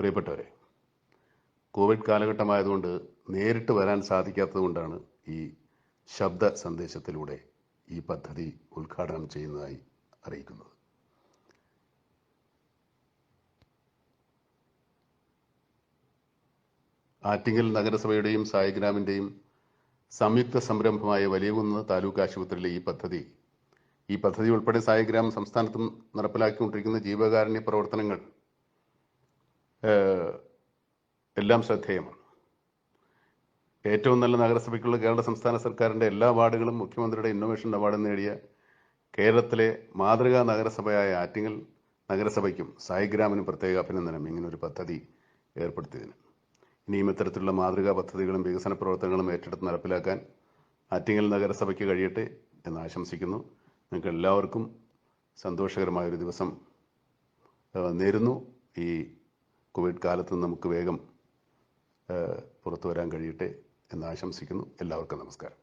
പ്രിയപ്പെട്ടവരെ, കോവിഡ് കാലഘട്ടമായതുകൊണ്ട് നേരിട്ട് വരാൻ സാധിക്കാത്തതുകൊണ്ടാണ് ഈ ശബ്ദ സന്ദേശത്തിലൂടെ ഈ പദ്ധതി ഉദ്ഘാടനം ചെയ്യുന്നതായി അറിയിക്കുന്നത്. ആറ്റിങ്ങൽ നഗരസഭയുടെയും സായിഗ്രാമിൻ്റെയും സംയുക്ത സംരംഭമായ വലിയകുന്ന് താലൂക്ക് ആശുപത്രിയിലെ ഈ പദ്ധതി ഉൾപ്പെടെ സായിഗ്രാം സംസ്ഥാനത്തും നടപ്പിലാക്കിക്കൊണ്ടിരിക്കുന്ന ജീവകാരുണ്യ പ്രവർത്തനങ്ങൾ എല്ലാം ശ്രദ്ധേയമാണ്. ഏറ്റവും നല്ല നഗരസഭയ്ക്കുള്ള കേരള സംസ്ഥാന സർക്കാരിൻ്റെ എല്ലാ അവാർഡുകളും മുഖ്യമന്ത്രിയുടെ ഇന്നോവേഷൻ അവാർഡ് നേടിയ കേരളത്തിലെ മാതൃകാ നഗരസഭയായ ആറ്റിങ്ങൽ നഗരസഭയ്ക്കും സായിഗ്രാമിനും പ്രത്യേക അഭിനന്ദനം ഇങ്ങനൊരു പദ്ധതി ഏർപ്പെടുത്തിയതിന്. ഇനിയും ഇത്തരത്തിലുള്ള മാതൃകാ പദ്ധതികളും വികസന പ്രവർത്തനങ്ങളും ഏറ്റെടുത്ത് നടപ്പിലാക്കാൻ ആറ്റിങ്ങൽ നഗരസഭയ്ക്ക് കഴിയട്ടെ എന്ന് ആശംസിക്കുന്നു. നിങ്ങൾക്ക് എല്ലാവർക്കും സന്തോഷകരമായൊരു ദിവസം നേരുന്നു. ഈ കോവിഡ് കാലത്ത് നമുക്ക് വേഗം പുറത്തു വരാൻ കഴിയട്ടെ എന്ന് ആശംസിക്കുന്നു. എല്ലാവർക്കും നമസ്കാരം.